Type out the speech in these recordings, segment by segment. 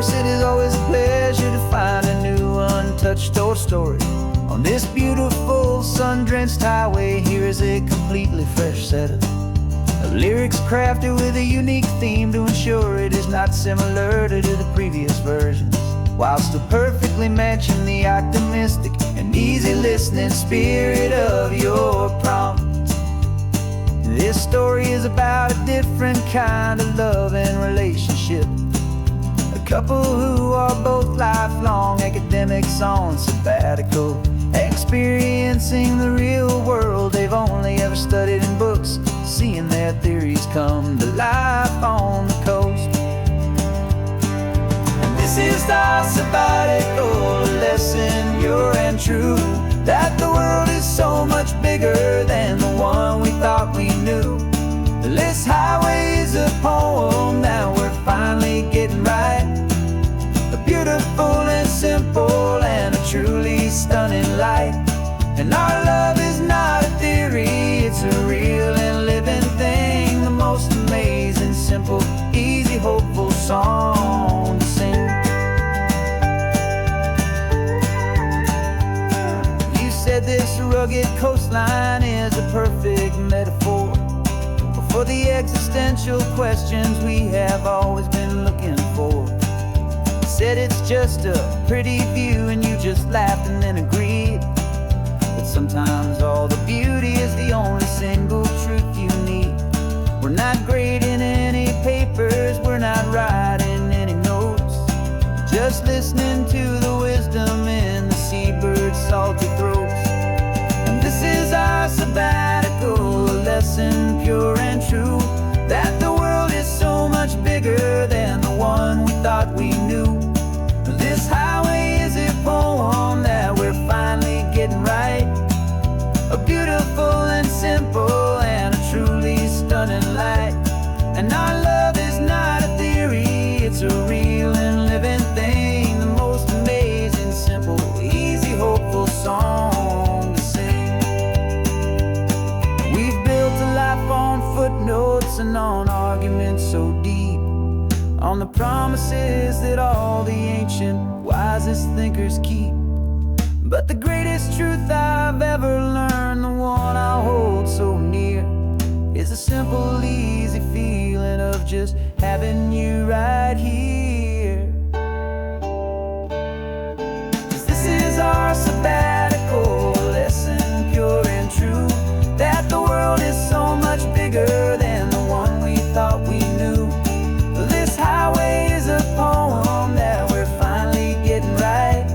course, it is always a pleasure to find a new untouched old story. On this beautiful sun-drenched highway, here is a completely fresh set of lyrics crafted with a unique theme to ensure it is not similar to the previous versions, while still perfectly matching the optimistic and easy listening spirit of your prompt. This story is about a different kind of love and relationship. A couple who are both lifelong academics on sabbatical, experiencing the real world they've only ever studied in books, seeing their theories come to life on the coast. And this is our sabbatical lesson, pure and true, that the world is so much bigger than the one we thought we knew. This highway is a poem that we're finally getting right. A beautiful and simple and a truly stunning light. And our love is not a theory, it's a real and living thing. The most amazing, simple, easy, hopeful song to sing. You said this rugged coastline is a perfect metaphor for the existential questions we have always been looking for. You said it's just a pretty view and you just laughed and then agreed. But sometimes all the beauty is the only single truth you need. We're not grading any papers, we're not writing any notes, just listening to the wisdom in the seabird's salty throats. And this is our sabbatical lesson, pure and true, that the world is so much bigger than the one we thought we knew. This highway is a poem that we're finally getting right. A beautiful and simple and a truly stunning light. And our love is not a theory, it's a real and living thing. The most amazing, simple, easy, hopeful song to sing. We've built a life on footnotes and on arguments so deep, on the promises that all the ancient wisest thinkers keep. But the greatest truth I've ever learned, the one I hold so near, is a simple, easy feeling of just having you right here. 'Cause this is our sabbatical lesson, pure and true, that the world is so much bigger than the one we thought we knew. This highway is a poem that we're finally getting right.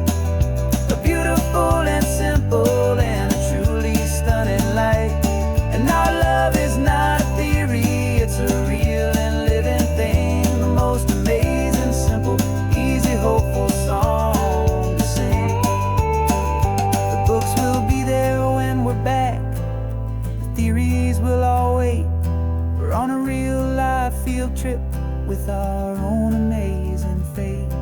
A beautiful and simple and a truly stunning light. And our love is not a theory, it's a real and living thing. The most amazing, simple, easy, hopeful song to sing. The books will be there when we're back, the theories will all wait. We're on a real life field trip with our own amazing fate.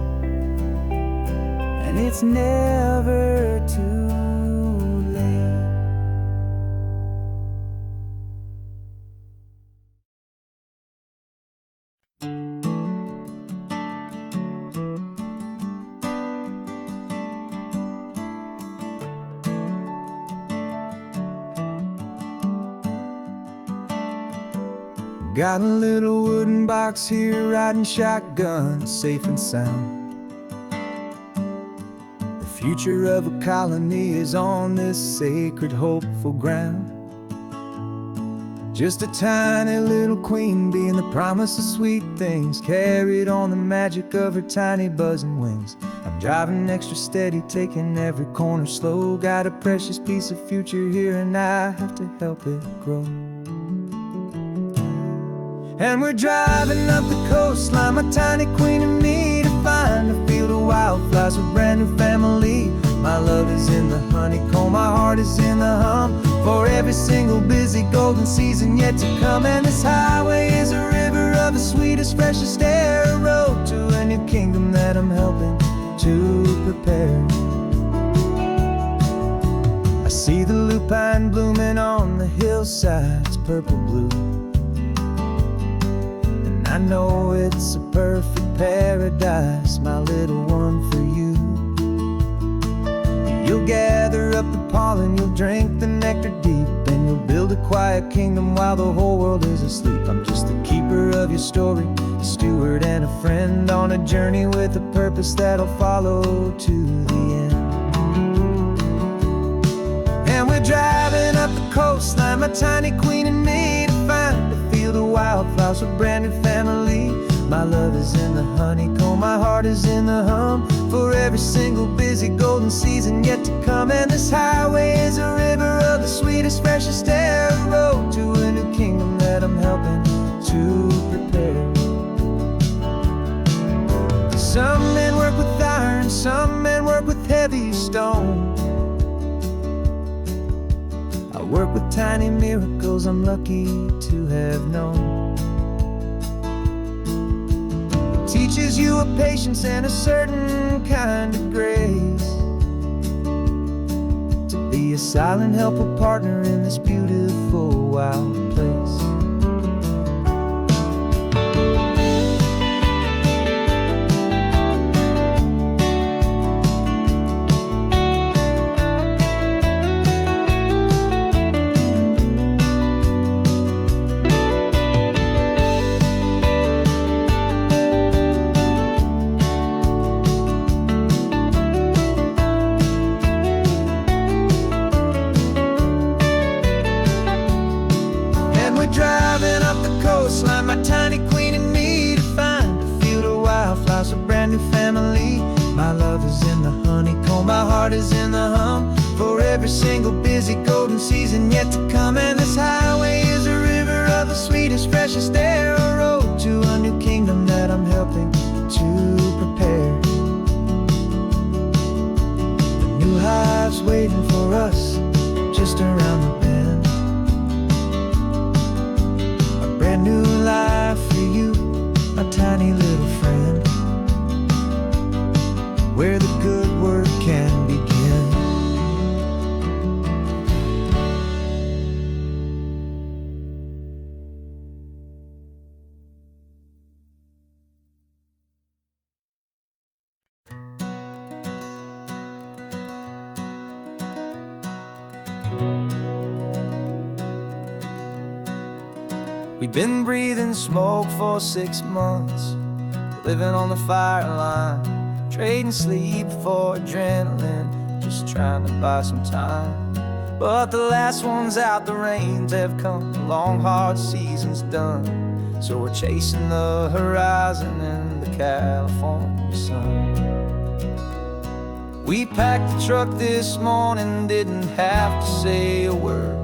And it's never too late. Got a little wooden box here, riding shotgun, safe and sound. The future of a colony is on this sacred, hopeful ground. Just a tiny little queen bee and the promise of sweet things, carried on the magic of her tiny buzzing wings. I'm driving extra steady, taking every corner slow. Got a precious piece of future here and I have to help it grow. And we're driving up the coastline, my tiny queen and me, to find a field of wildflowers, a brand new family. My love is in the honeycomb, my heart is in the hum, for every single busy golden season yet to come. And this highway is a river of the sweetest, freshest air, a road to a new kingdom that I'm helping to prepare. I see the lupine blooming on the hillsides, purple blue. I know it's a perfect paradise, my little one, for you. You'll gather up the pollen, you'll drink the nectar deep, and you'll build a quiet kingdom while the whole world is asleep. I'm just the keeper of your story, a steward and a friend on a journey with a purpose that'll follow to the end. And we're driving up the coastline, my tiny queen and me, to find a field of wildflowers, a brand new family. My love is in the honeycomb, my heart is in the hum, for every single busy golden season yet to come. And this highway is a river of the sweetest, freshest air, a road to a new kingdom that I'm helping to prepare. Some men work with iron, some men work with heavy stone. I work with tiny miracles I'm lucky to have known. Teaches you a patience and a certain kind of grace, to be a silent, helpful partner in this beautiful, wild place. Driving up the coastline, my tiny queen and me, to find a field of wildflowers, a brand new family. My love is in the honeycomb, my heart is in the hum, for every single busy golden season yet to come. And this highway is a river of the sweetest, freshest air, a road to a new kingdom that I'm helping to prepare. The new hive's waiting for us just around the bend. Brand new life for you, my tiny little friend, where the good work can begin. We've been breathing smoke for 6 months, living on the fire line, trading sleep for adrenaline, just trying to buy some time. But the last one's out, the rains have come, the long hard season's done, so we're chasing the horizon in the California sun. We packed the truck this morning, didn't have to say a word,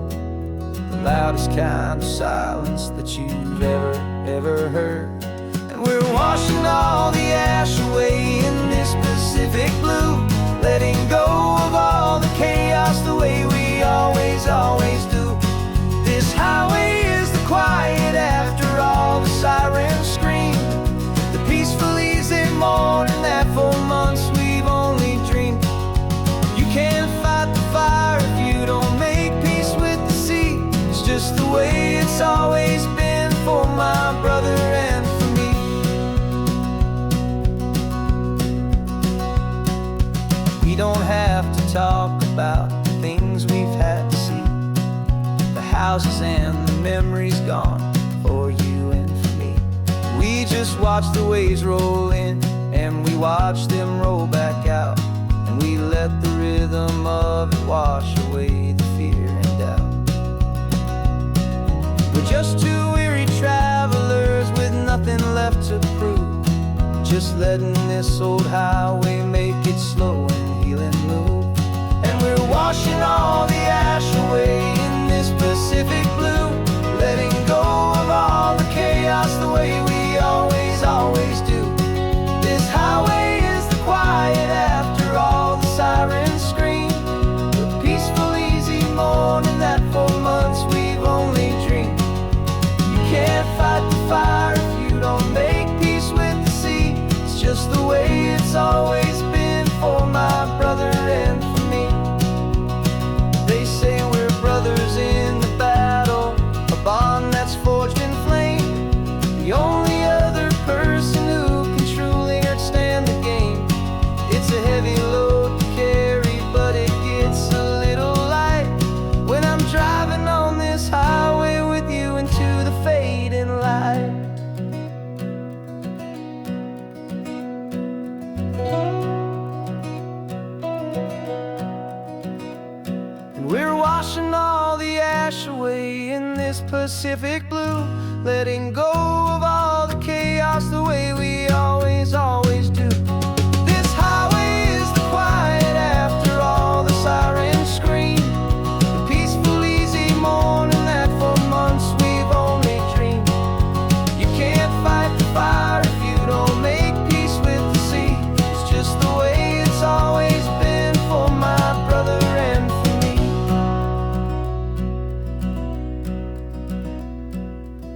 the loudest kind of silence that you've ever heard. And we're washing all the ash away in this Pacific blue, letting go of all the chaos the way we always do. This highway is the quiet after all the sirens scream, the peaceful easy morning that for months we've only dreamed. You can't fight the fire if you don't make peace with the sea. It's just the way it's always been for my brother and for me. We don't have to talk about the things we've had to see, the houses and the memories gone for you and for me. We just watch the waves roll in and we watch them roll back out, and we let the rhythm of it wash away the fear and doubt. We're just two weary travelers with nothing left to prove, just letting this old highway make its slow and healing move. And we're washing all the ash away in this Pacific blue, letting go of all the chaos the way we always do. This highway is the quiet after all the sirens scream, the peaceful easy morning that for months we've only dreamed. You can't fight the fire if you don't make peace with the sea. It's just the way it's always been washing all the ash away in this Pacific blue, letting go of all the chaos the way we always do. This highway is the quiet after all the sirens scream, the peaceful, easy morning that for months we've only dreamed. You can't fight the fire if you don't make peace with the sea. It's just the way it's always been for my brother and for me.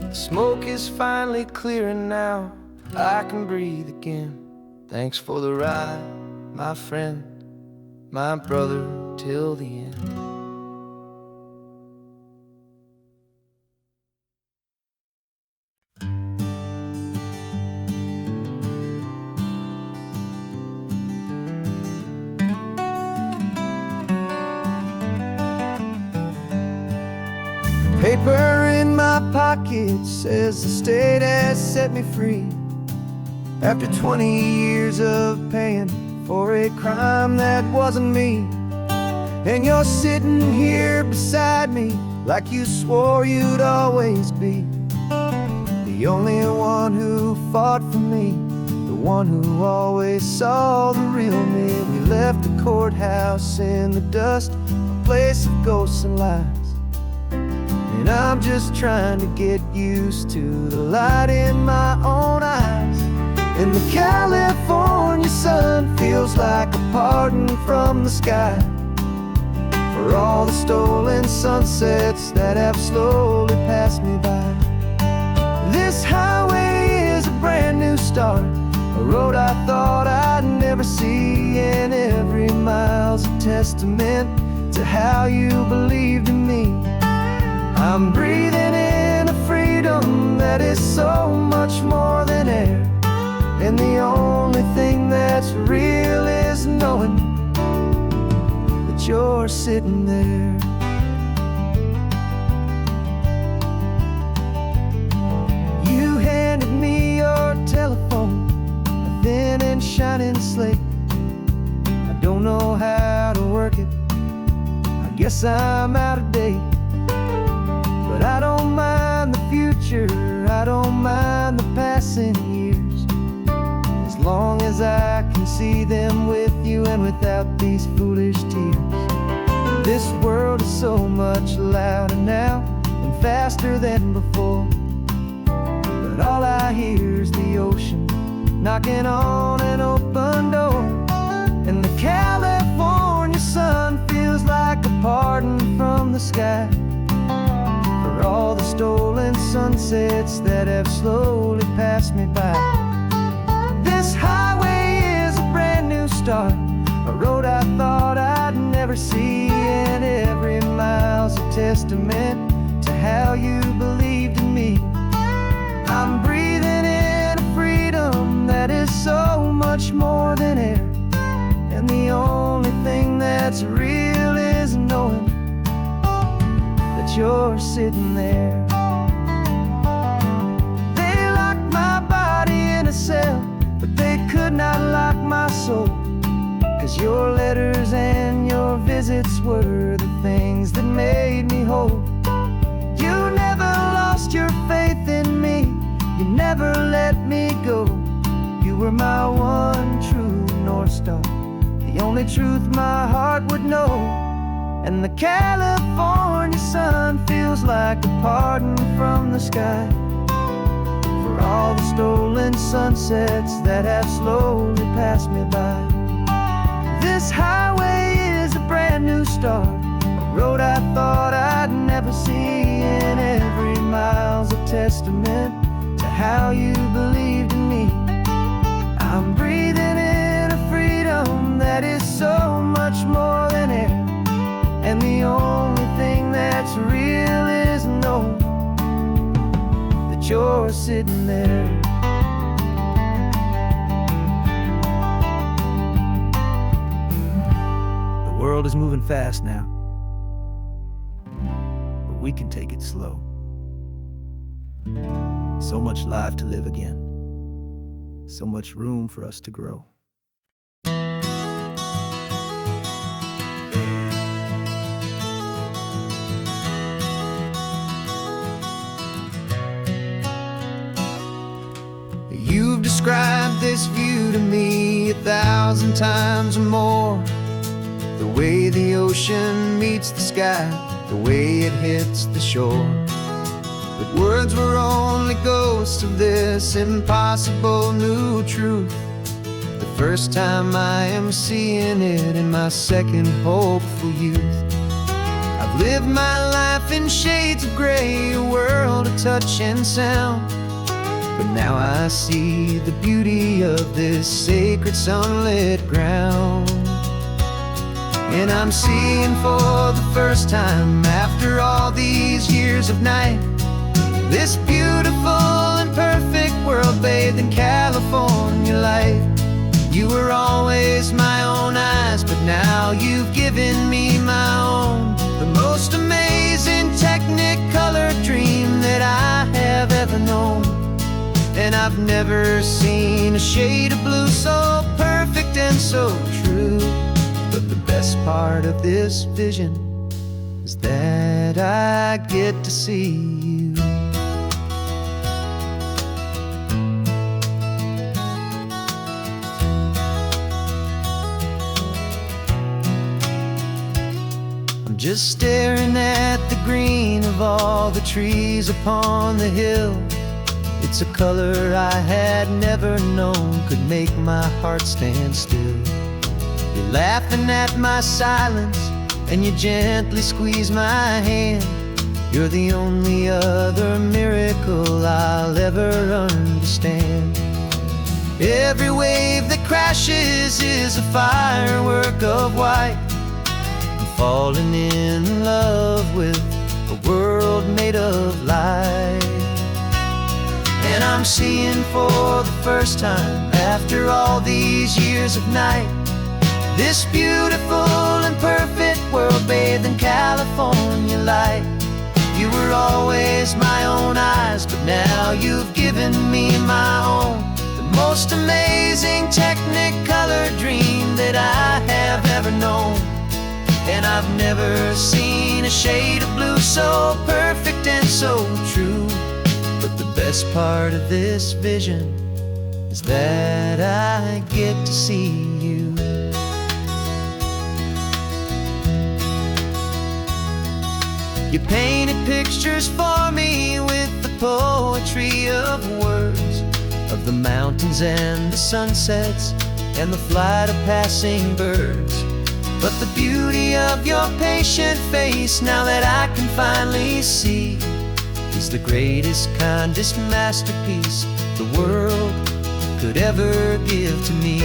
The smoke is finally clearing now, I can breathe again. Thanks for the ride, my friend, my brother, till the end. Paper in my pocket says the state has set me free, after 20 years of paying for a crime that wasn't me. And you're sitting here beside me like you swore you'd always be, the only one who fought for me, the one who always saw the real me. We left the courthouse in the dust, a place of ghosts and lies, and I'm just trying to get used to the light in my own eyes. And the California sun feels like a pardon from the sky for all the stolen sunsets that have slowly passed me by. This highway is a brand new start, a road I thought I'd never see, and every mile's a testament to how you believed in me. I'm breathing in a freedom that is so much more than air, and the only thing that's real is knowing that you're sitting there. You handed me your telephone, a thin and shining slate. I don't know how to work it, I guess I'm out of date. But I don't mind the future, I don't mind the passing years, as long as I can see them with you and without these foolish tears. This world is so much louder now and faster than before, but all I hear is the ocean knocking on an open door. And the California sun feels like a pardon from the sky for all the stolen sunsets that have slowly passed me by. This highway is a brand new start, a road I thought I'd never see, and every mile's a testament to how you believed in me. I'm breathing in a freedom that is so much more than air, and the only thing that's real is knowing that you're sitting there. They locked my body in a cell, but they could not lock my soul, 'cause your letters and your visits were the things that made me whole. You never lost your faith in me, you never let me go. You were my one true North Star, the only truth my heart would know. And the California sun feels like a pardon from the sky for all the stolen sunsets that have slowly passed me by. This highway is a brand new start, a road I thought I'd never see, and every mile's a testament to how you believed in me. I'm breathing in a freedom that is so much more than air, and the only thing that's real is knowing that you're sitting there. The world is moving fast now, but we can take it slow. So much life to live again, so much room for us to grow. this view to me 1,000 times or more. The way the ocean meets the sky, the way it hits the shore. But words were only ghosts of this impossible new truth. The first time I am seeing it in my second hopeful youth. I've lived my life in shades of gray, a world of touch and sound. But now I see the beauty of this sacred sunlit ground. And I'm seeing for the first time, after all these years of night, this beautiful and perfect world bathed in California light. You were always my own eyes, but now you've given me my own. The most amazing technicolor dream that I have ever known. And I've never seen a shade of blue so perfect and so true. But the best part of this vision is that I get to see you. I'm just staring at the green of all the trees upon the hill. It's a color I had never known could make my heart stand still. You're laughing at my silence, and you gently squeeze my hand. You're the only other miracle I'll ever understand. Every wave that crashes is a firework of white. I'm falling in love with a world made of light. And I'm seeing for the first time, after all these years of night, this beautiful and perfect world bathed in California light. You were always my own eyes, but now you've given me my own. The most amazing technicolor dream that I have ever known. And I've never seen a shade of blue so perfect and so true. But the best part of this vision is that I get to see you. You painted pictures for me with the poetry of words, of the mountains and the sunsets and the flight of passing birds. But the beauty of your patient face, now that I can finally see, is the greatest, kindest masterpiece the world could ever give to me.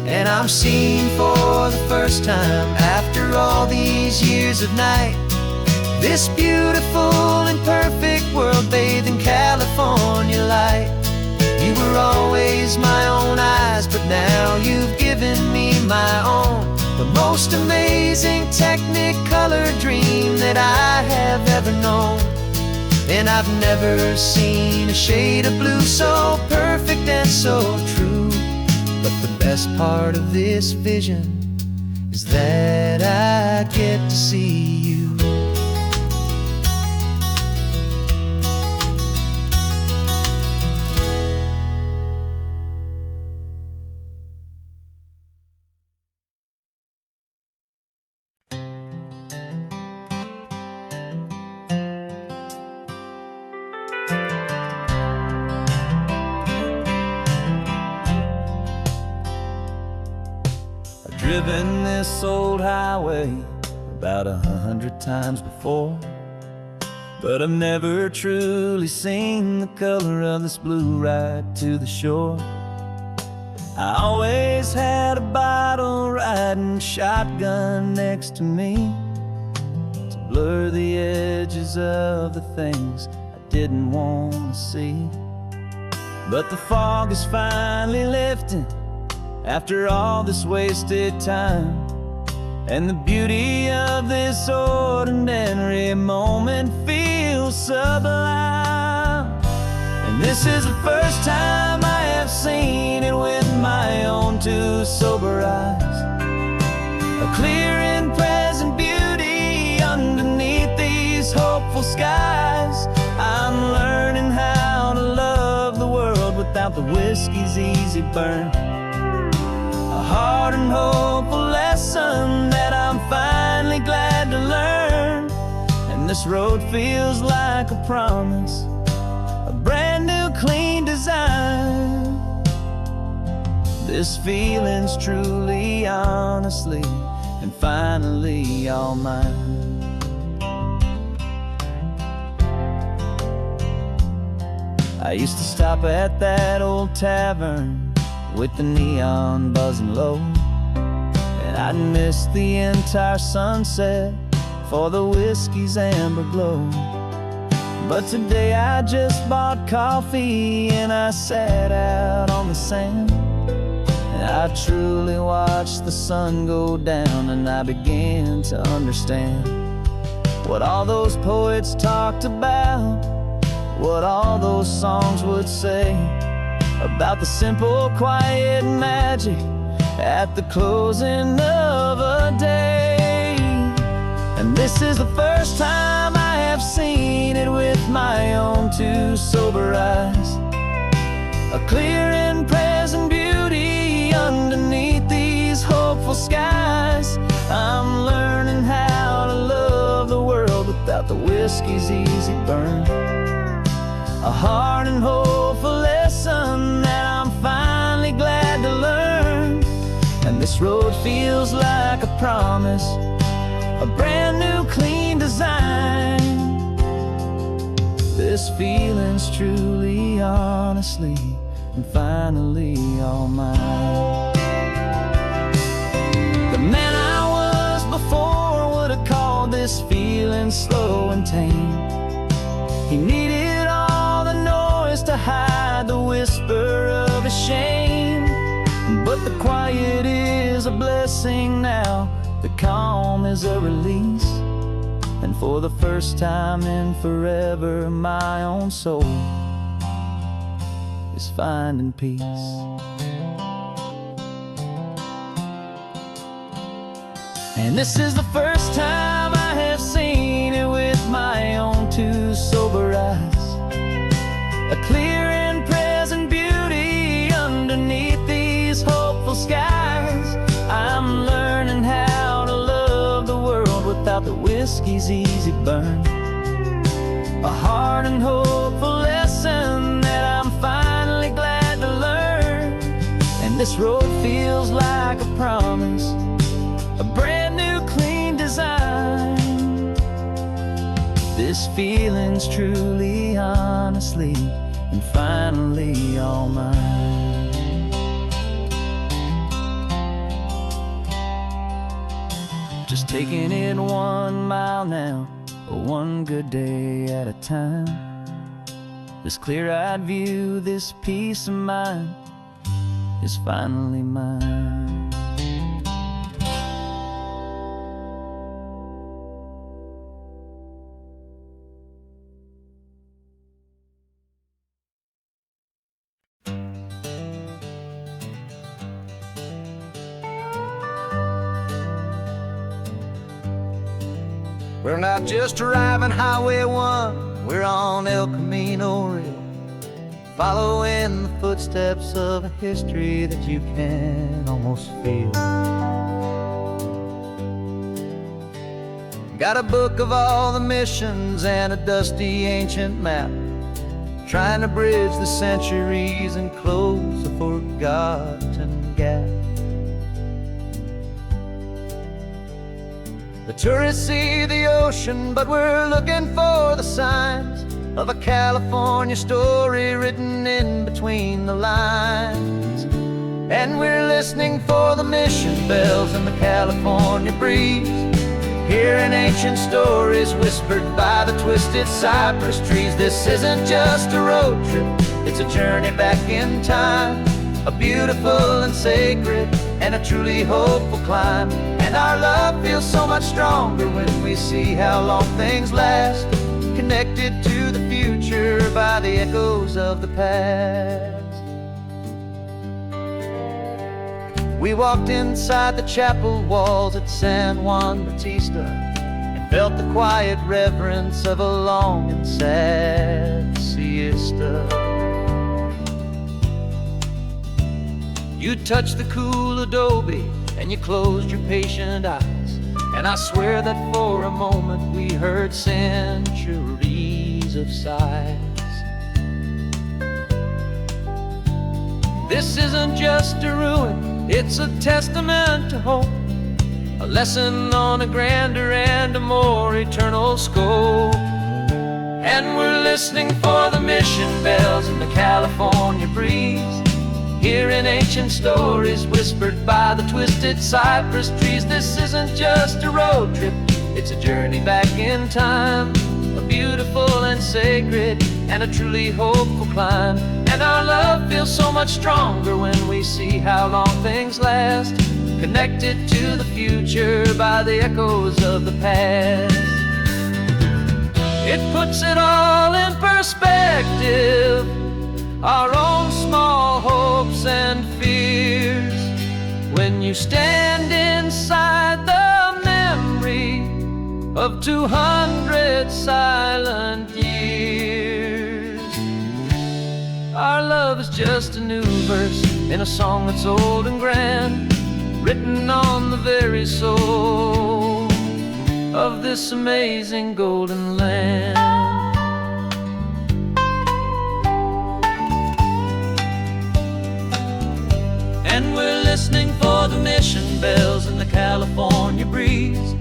And I'm seeing for the first time, after all these years of night, this beautiful and perfect world bathed in California light. You were always my own eyes, but now you've given me my own. The most amazing technicolor dream that I have ever known. And I've never seen a shade of blue so perfect and so true. But the best part of this vision is that I get to see you. Driven this old highway about 100 times before, but I've never truly seen the color of this blue right to the shore. I always had a bottle riding shotgun next to me to blur the edges of the things I didn't want to see. But the fog is finally lifting after all this wasted time, and the beauty of this ordinary moment feels sublime. And this is the first time I have seen it with my own two sober eyes. A clear and without the whiskey's easy burn. A hard and hopeful lesson that I'm finally glad to learn. And this road feels like a promise, a brand new clean design. This feeling's truly, honestly, and finally all mine. I used to stop at that old tavern with the neon buzzing low, and I'd miss the entire sunset for the whiskey's amber glow. But today I just bought coffee and I sat out on the sand, and I truly watched the sun go down, and I began to understand what all those poets talked about, what all those songs would say about the simple, quiet magic at the closing of a day. And this is the first time I have seen it with my own two sober eyes, a clear and present beauty underneath these hopeful skies. I'm learning how to love the world without the whiskey's easy burn. A hard and hopeful lesson that I'm finally glad to learn. And this road feels like a promise, a brand new clean design. This feeling's truly, honestly, and finally all mine. The man I was before would have called this feeling slow and tame. He needed all the noise to hide the whisper of his shame. But the quiet is a blessing now, the calm is a release. And for the first time in forever, my own soul is finding peace. And this is the first time I have seen it with my own two sober eyes, a clear and present beauty underneath these hopeful skies. I'm learning how to love the world without the whiskey's easy burn. A hard and hopeful lesson that I'm finally glad to learn. And this road feels like a promise, a brand new clean design. This feeling's truly, honestly, and finally all mine. Just taking it 1 mile now, one good day at a time. This clear-eyed view, this peace of mind is finally mine. We're not just driving Highway 1, we're on El Camino Real, following the footsteps of a history that you can almost feel. Got a book of all the missions and a dusty ancient map, trying to bridge the centuries and close a forgotten gap. The tourists see the ocean, but we're looking for the signs of a California story written in between the lines. And we're listening for the mission bells in the California breeze, hearing ancient stories whispered by the twisted cypress trees. This isn't just a road trip, it's a journey back in time, a beautiful and sacred and a truly hopeful climb. And our love feels so much stronger when we see how long things last, connected to the future by the echoes of the past. We walked inside the chapel walls at San Juan Bautista and felt the quiet reverence of a long and sad siesta. You touched the cool adobe and you closed your patient eyes, and I swear that for a moment we heard centuries of sighs. This isn't just a ruin, it's a testament to hope, a lesson on a grander and a more eternal scope. And we're listening for the mission bells in the California breeze, hearing ancient stories whispered by the twisted cypress trees. This isn't just a road trip, it's a journey back in time, a beautiful and sacred and a truly hopeful climb. And our love feels so much stronger when we see how long things last, connected to the future by the echoes of the past. It puts it all in perspective, our own small hopes and fears, when you stand inside the memory of 200 silent years. Our love is just a new verse in a song that's old and grand, written on the very soul of this amazing golden land. And we're listening for the mission bells in the California breeze,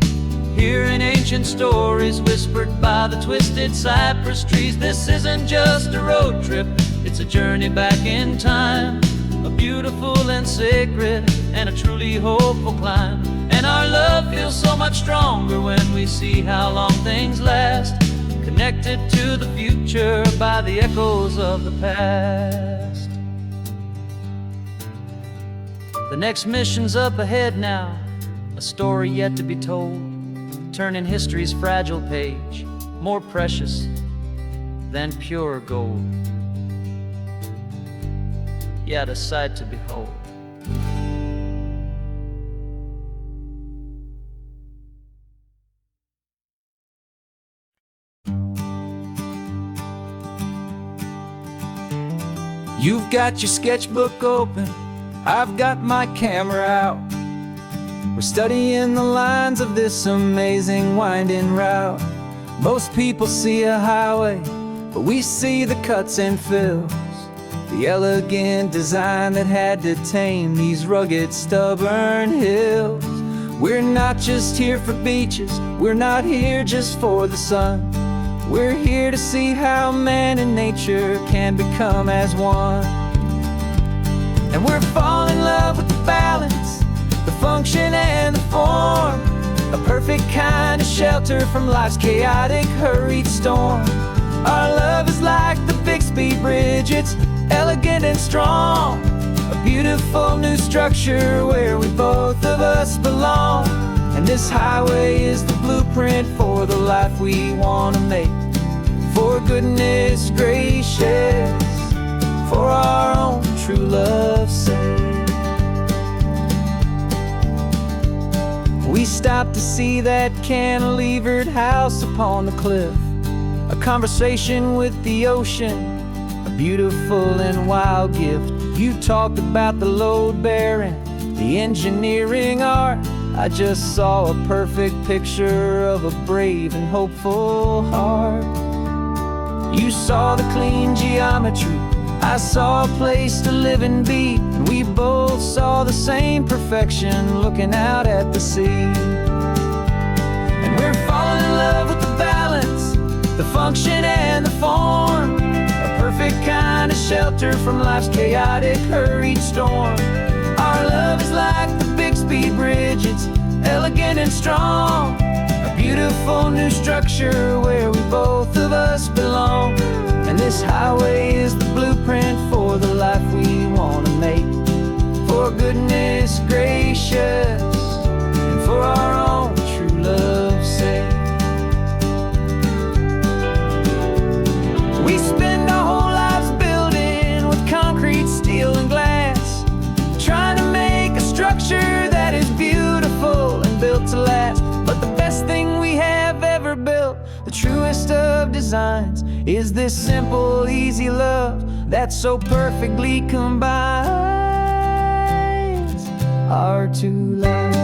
hearing ancient stories whispered by the twisted cypress trees. This isn't just a road trip, it's a journey back in time, a beautiful and sacred and a truly hopeful climb. And our love feels so much stronger when we see how long things last, connected to the future by the echoes of the past. The next mission's up ahead now, a story yet to be told, turning history's fragile page more precious than pure gold. Yet a sight to behold. You've got your sketchbook open, I've got my camera out. We're studying the lines of this amazing winding route. Most people see a highway, but we see the cuts and fills, the elegant design that had to tame these rugged, stubborn hills. We're not just here for beaches, we're not here just for the sun. We're here to see how man and nature can become as one. And we're falling in love with the balance, the function and the form, a perfect kind of shelter from life's chaotic, hurried storm. Our love is like the Bixby Bridge, it's elegant and strong, a beautiful new structure where we both of us belong. And this highway is the blueprint for the life we want to make, for goodness gracious, for our own true love's sake. We stopped to see that cantilevered house upon the cliff, a conversation with the ocean, a beautiful and wild gift. You talked about the load bearing, the engineering art. I just saw a perfect picture of a brave and hopeful heart. You saw the clean geometry, I saw a place to live and be, and we both saw the same perfection looking out at the sea. And we're falling in love with the balance, the function and the form, a perfect kind of shelter from life's chaotic, hurried storm. Our love is like the Bixby Bridge, it's elegant and strong, a beautiful new structure where we both of us belong. And this highway is the blueprint for the life we want to make, for goodness gracious and for our own true love's sake. We spend our whole lives building with concrete, steel and glass, trying to make a structure that is beautiful and built to last. But the best thing we have ever built, the truest of designs, is this simple, easy love that's so perfectly combined. are to life.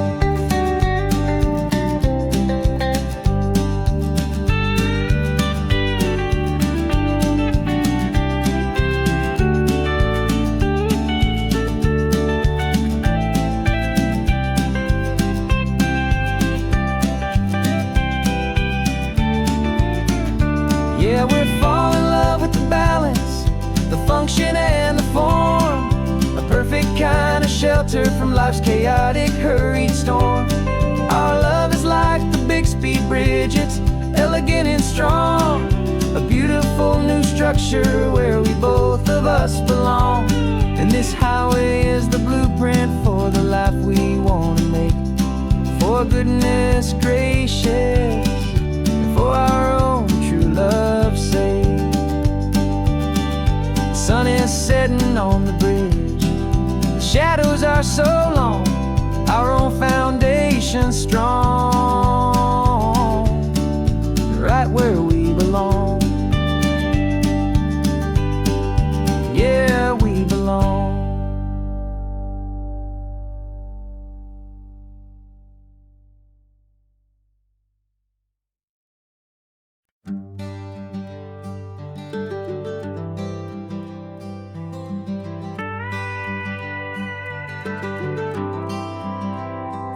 Yeah, we're falling in love with the balance, the function and the form, a perfect kind of shelter from life's chaotic, hurried storm. Our love is like the Bixby Bridge, it's elegant and strong, a beautiful new structure where we both of us belong. And this highway is the blueprint for the life we want to make. For goodness gracious, for our own true love's sake. The sun is setting on the bridge, the shadows are so long, our own foundation strong, right where we belong. Yeah, we belong.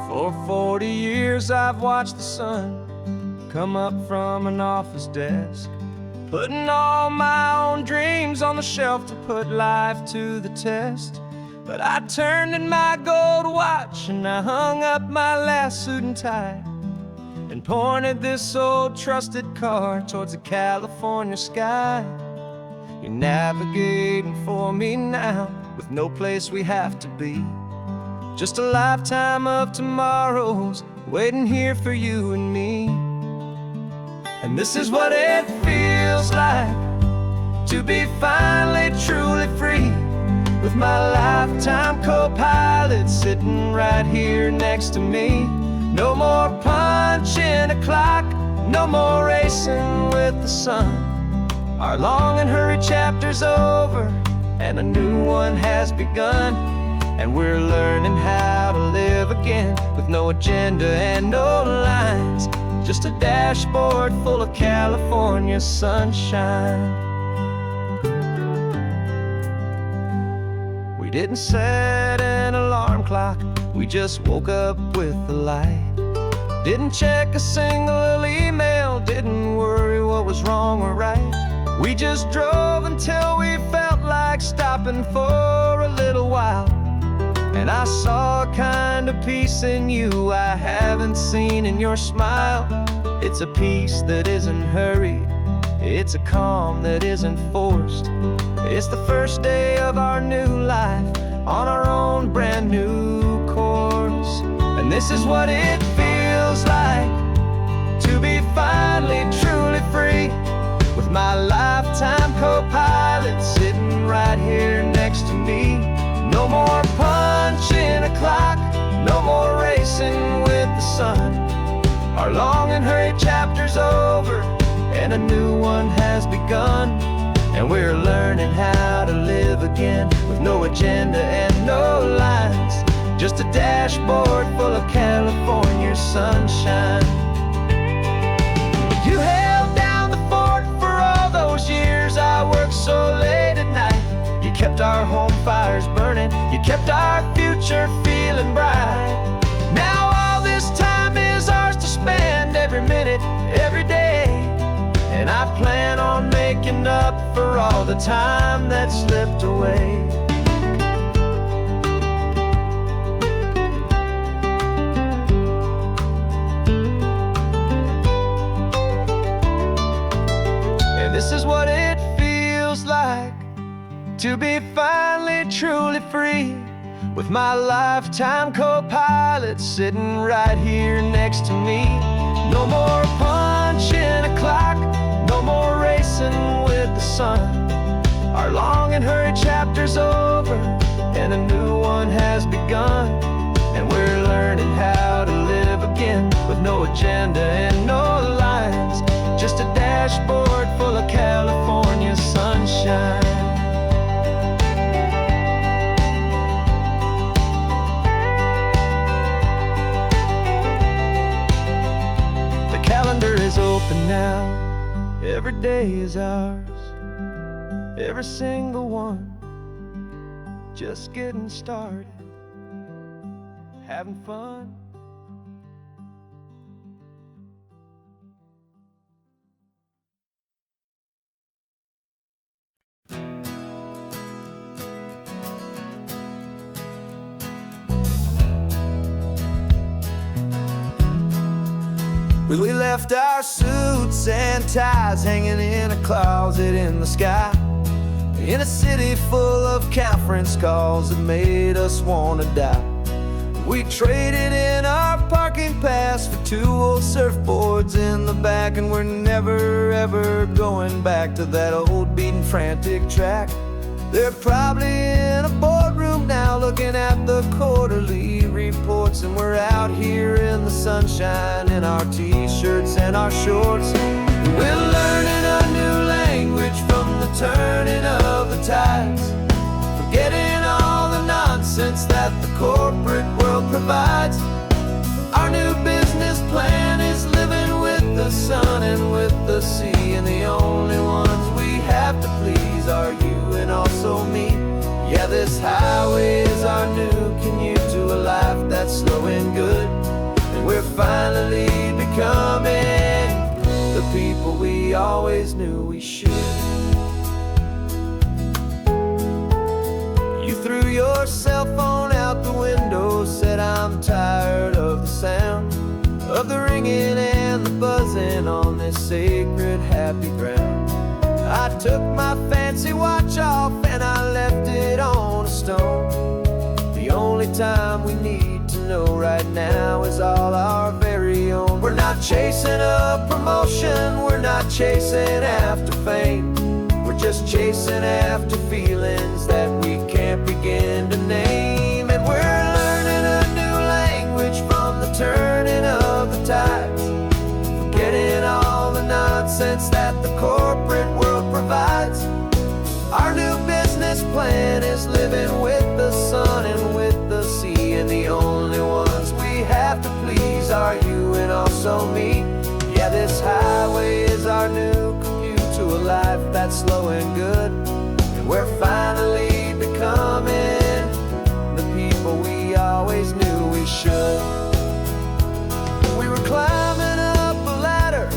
For 40 years I've watched the sun come up from an office desk, putting all my own dreams on the shelf to put life to the test. But I turned in my gold watch and I hung up my last suit and tie, and pointed this old trusted car towards the California sky. You're navigating for me now, with no place we have to be, just a lifetime of tomorrows waiting here for you and me. And this is what it feels like to be finally truly free, with my lifetime co-pilot sitting right here next to me. No more punching a clock, no more racing with the sun. Our long and hurried chapter's over and a new one has begun. And we're learning how to live again, with no agenda and no lines, just a dashboard full of California sunshine. We didn't set an alarm clock, we just woke up with the light. Didn't check a single email, didn't worry what was wrong or right. We just drove until we felt like stopping for a little while. And I saw a kind of peace in you I haven't seen in your smile. It's a peace that isn't hurried, it's a calm that isn't forced. It's the first day of our new life on our own brand new course. And this is what it feels like to be finally truly free, with my lifetime co-pilot sitting right here next to me. No more punching a clock, no more racing with the sun. Our long and hurried chapter's over and a new one has begun. And we're learning how to live again, with no agenda and no lines, just a dashboard full of California sunshine. You held down the fort for all those years I worked so late at night. You kept our home fires burning, you kept our future feeling bright. Now all this time is ours to spend, every minute, every day. And I plan on making up for all the time that slipped away. And this is what it feels like to be finally truly free, with my lifetime co-pilot sitting right here next to me. No more punching a clock, no more racing with the sun. Our long and hurried chapter's over and a new one has begun. And we're learning how to live again, with no agenda and no lines, just a dashboard full of California sunshine. day is ours, every single one. Just getting started, having fun. We left our suits and ties hanging in a closet in the sky, in a city full of conference calls that made us want to die. We traded in our parking pass for 2 old surfboards in the back, and we're never ever going back to that old beaten frantic track. They're probably in a boardroom now looking at the quarterly reports, and we're out here in the sunshine in our t-shirts and our shorts. We're learning a new language from the turning of the tides, forgetting all the nonsense that the corporate world provides. Our new business plan is living with the sun and with the sea, and the only ones we have to please are you and also me. Yeah, this highway is our new commute to a life that's slow and good, and we're finally becoming the people we always knew we should. You threw your cell phone out the window, said I'm tired of the sound of the ringing and the buzzing on this sacred happy ground. I took my fancy watch off and I left it on a stone. The only time we need to know right now is all our very own. We're not chasing a promotion, we're not chasing after fame, we're just chasing after feelings that we can't begin to name. And we're learning a new language from the turning of the tides, forgetting all the nonsense that the corporate world provides. Our new business plan is living with the sun and with the sea, and the only ones we have to please are you and also me. Yeah, this highway is our new commute to a life that's slow and good, and we're finally becoming the people we always knew we should. We were climbing up a ladder,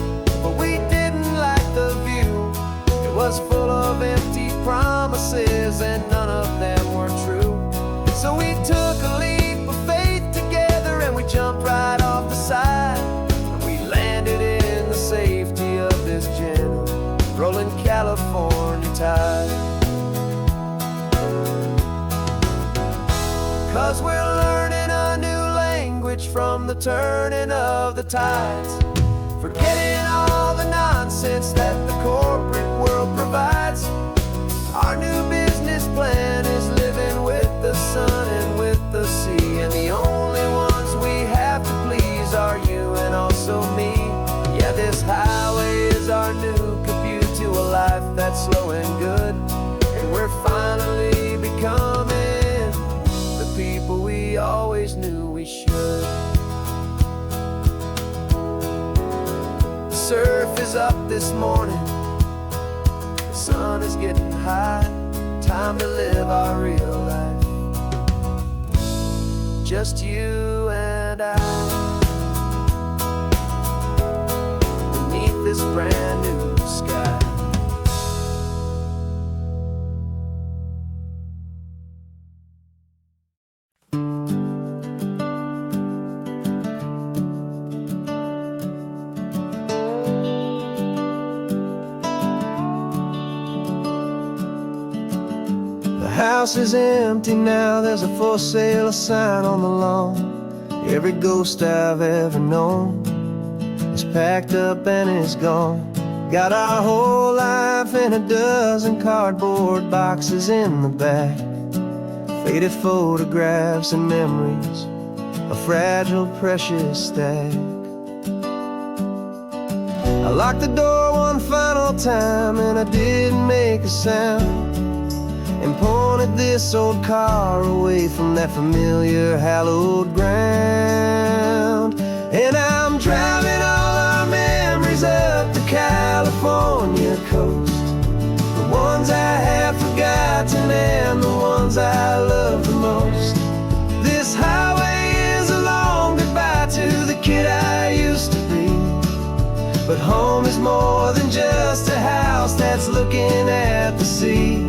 but we didn't like the view. It was full of empty promises and none of them were true. So we took a leap of faith together and we jumped right off the side, and we landed in the safety of this gentle rolling California tide. 'Cause we're learning a new language from the turning of the tides, forgetting all the nonsense that the corporate world provides. Our new business plan is living with the sun and with the sea, and the only ones we have to please are you and also me. Yeah, this highway is our new commute to a life that's slow and good, and we're finally becoming the people we always knew we should. The surf is up this morning, the sun is getting high, time to live our real life, just you and I, beneath this brand new sky. The house is empty now, there's a for sale sign on the lawn. Every ghost I've ever known is packed up and is gone. Got our whole life in a dozen cardboard boxes in the back, faded photographs and memories, a fragile, precious stack. I locked the door one final time and I didn't make a sound, and pointed this old car away from that familiar hallowed ground. And I'm driving all our memories up the California coast. highway is a long goodbye to the kid I used to be. But home is more than just a house that's looking at the sea.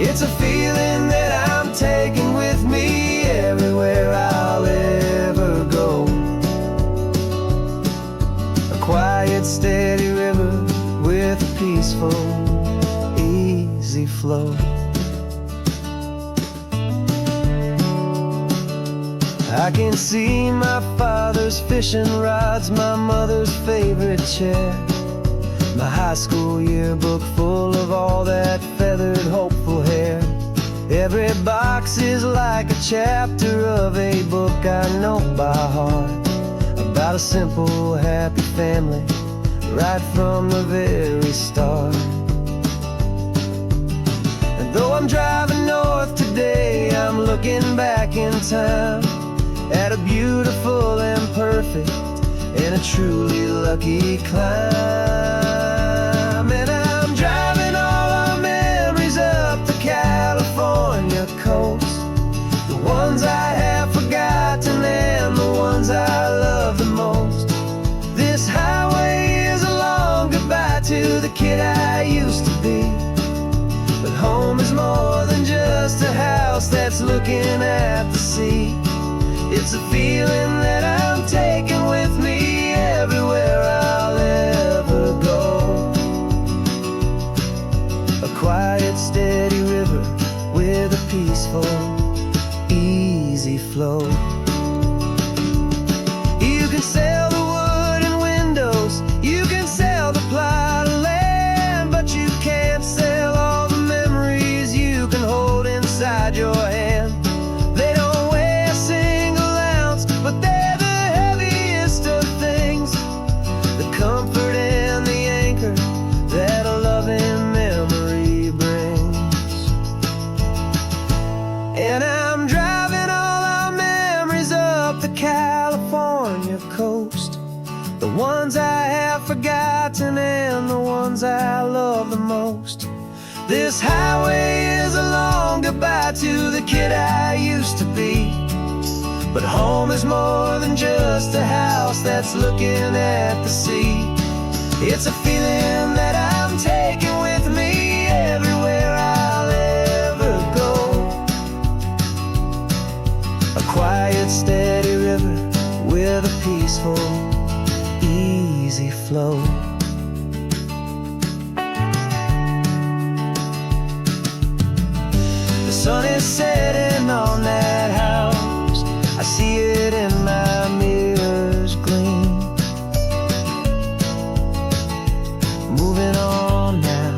It's a feeling that I'm taking with me everywhere I'll ever go. A quiet, steady river with a peaceful, easy flow. I can see my father's fishing rods, my mother's favorite chair, my high school yearbook full of all that feathered, hopeful hair. Every box is like a chapter of a book I know by heart, about a simple, happy family right from the very start. And though I'm driving north today, I'm looking back in time at a beautiful and perfect and a truly lucky climb. And I'm driving all our memories up the California coast, the ones I have forgotten and the ones I love the most. This highway is a long goodbye to the kid I used to be. But home is more than just a house that's looking at the sea. It's a feeling that I'm taking with me everywhere I'll ever go. A quiet, steady river with a peaceful, easy flow. You can sail the wood and windows, you can sail the plot of land, but you can't sail all the memories you can hold inside your hand. They don't weigh a single ounce, but they're the heaviest of things, the comfort and the anchor that a loving memory brings. And I'm driving all our memories up the California coast, the ones I have forgotten and the ones I love the most. This highway is a long goodbye to the kid I used to be. But home is more than just a house that's looking at the sea. It's a feeling that I'm taking with me everywhere I'll ever go. A quiet, steady river with a peaceful, easy flow. The sun is setting on that house, I see it in my mirror's gleam. Moving on now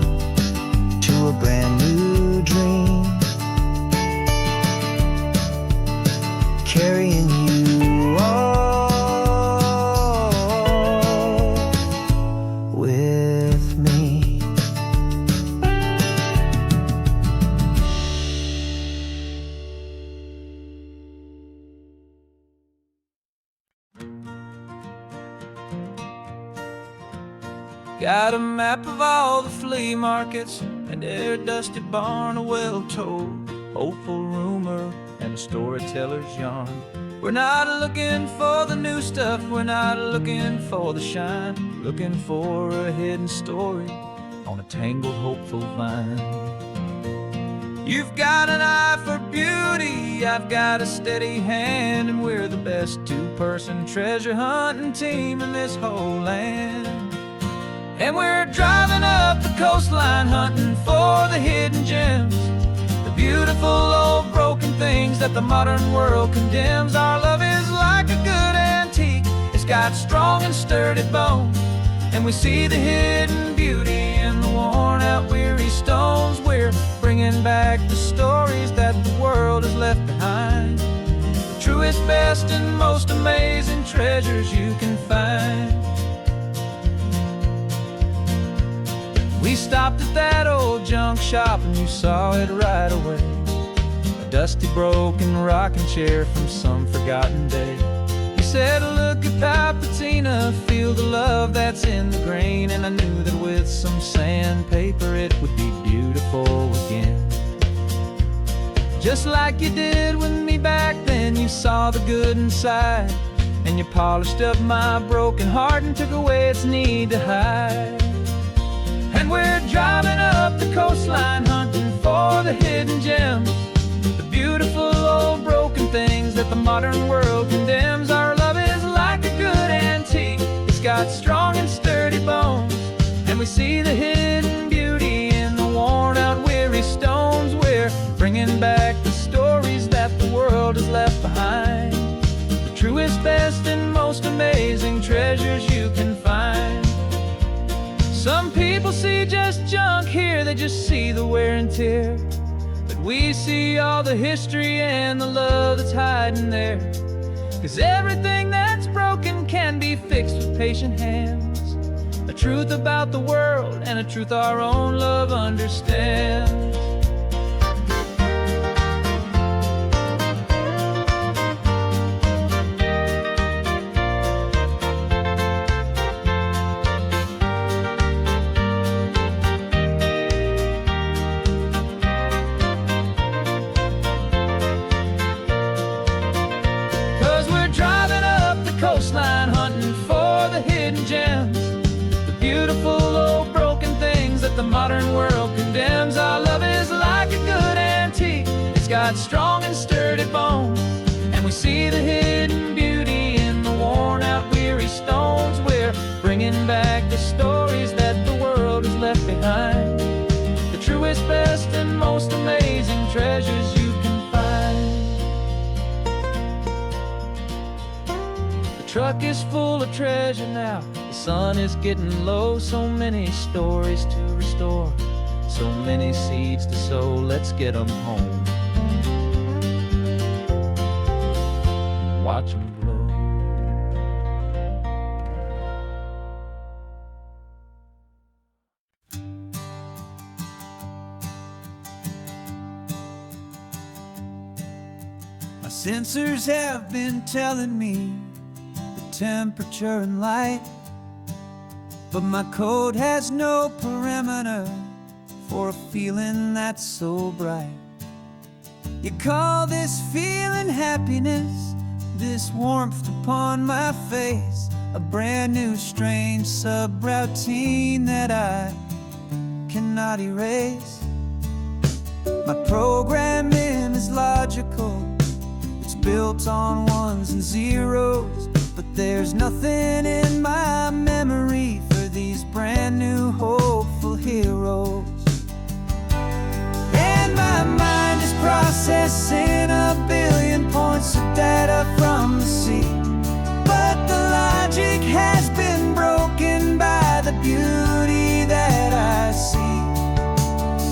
to a brand new dream, carrying you all with me. Got a map of all the flea markets and every dusty barn, a well-told, hopeful rumor and a storyteller's yarn. We're not looking for the new stuff, we're not looking for the shine, looking for a hidden story on a tangled, hopeful vine. You've got an eye for beauty, I've got a steady hand, and we're the best two-person treasure hunting team in this whole land. And we're driving up the coastline hunting for the hidden gems, the beautiful old broken things that the modern world condemns. Our love is like a good antique, it's got strong and sturdy bones, and we see the hidden beauty in the worn out weary stones. We're bringing back the stories that the world has left behind, the truest, best, and most amazing treasures you can find. We stopped at that old junk shop and you saw it right away, a dusty, broken rocking chair from some forgotten day. You said, look at Papatina, feel the love that's in the grain, and I knew that with some sandpaper it would be beautiful again. just like you did with me back then. You saw the good inside, and you polished up my broken heart and took away its need to hide. And we're driving up the coastline, hunting for the hidden gems, the beautiful old broken things that the modern world condemns. Our love is like a good antique, it's got strong and sturdy bones, and we see the hidden beauty in the worn out weary stones. We're bringing back the stories that the world has left behind, the truest, best, and most amazing treasures you can find. Some people see just junk here, they just see the wear and tear, but we see all the history and the love that's hiding there. 'Cause everything that's broken can be fixed with patient hands, a truth about the world and a truth our own love understands. 'Cause we're driving up the coastline, hunting for the hidden gems, the beautiful old broken things that the modern world condemns. Our love is like a good antique, it's got strong and sturdy bones, and we see the hidden beauty in the worn out weary stones. We're bringing back the stories that the world has left behind, the truest, best, and most amazing treasures you can find. The truck is full of treasure now, the sun is getting low. So many stories to restore, so many seeds to sow. Let's get them home, watch them blow. My sensors have been telling me the temperature and light, but my code has no perimeter for a feeling that's so bright. You call this feeling happiness, this warmth upon my face, a brand new strange subroutine that I cannot erase. My programming is logical, it's built on ones and zeros, but there's nothing in my memory for these brand new hopeful heroes. And my mind is processing a billion points of data from the sea, but the logic has been broken by the beauty that I see.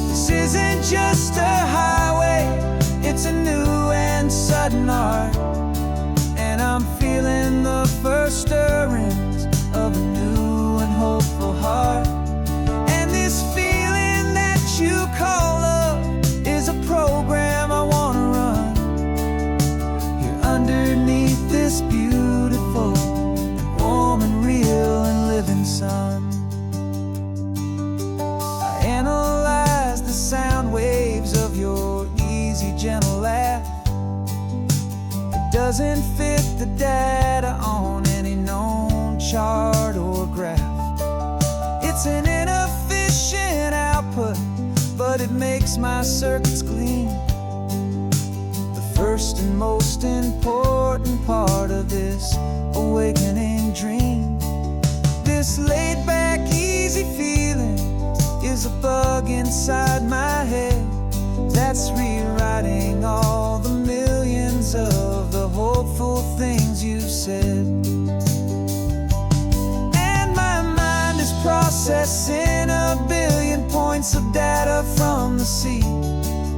This isn't just a highway, it's a new and sudden art, and I'm feeling the first stirrings of a new and hopeful heart. And this feeling that you call love is a program I wanna run here underneath this beautiful and warm and real and living sun. I analyze the sound waves of your easy, gentle laugh. It doesn't fit the data on any known chart or graph. It's an inefficient output, but it makes my circuits gleam. The first and most important part of this awakening dream. This laid back, easy feeling is a bug inside my head that's rewriting all the millions of the hopeful things you've said. And my mind is processing a billion points of data from the sea,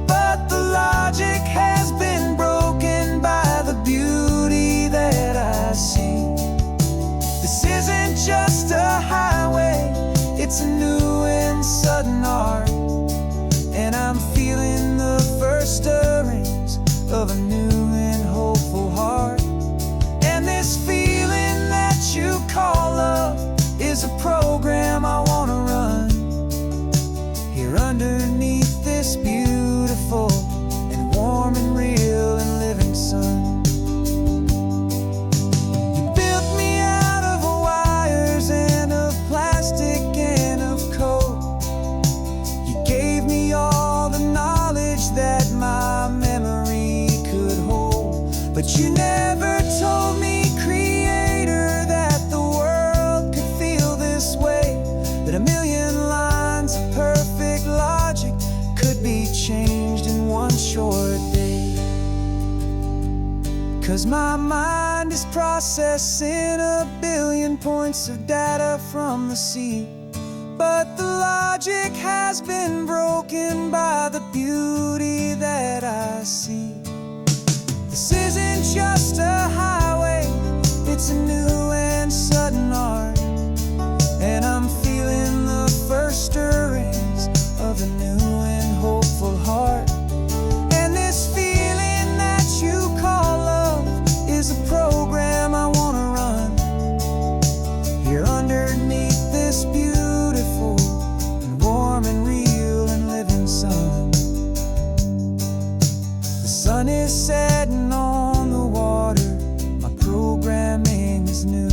but the logic has been broken by the beauty that I see. This isn't just a highway, it's a new and sudden art, and I'm But you never told me, Creator, that the world could feel this way, that a million lines of perfect logic could be changed in one short day. 'Cause my mind is processing a billion points of data from the sea, but the logic has been broken by the beauty that I see. This isn't just a highway, it's a new and sudden art, and I'm feeling the first stirrings of a new and hopeful heart. And this feeling that you call love is a program I wanna run here underneath this beautiful and warm and real and living sun. The sun is setting on the water, my programming is new.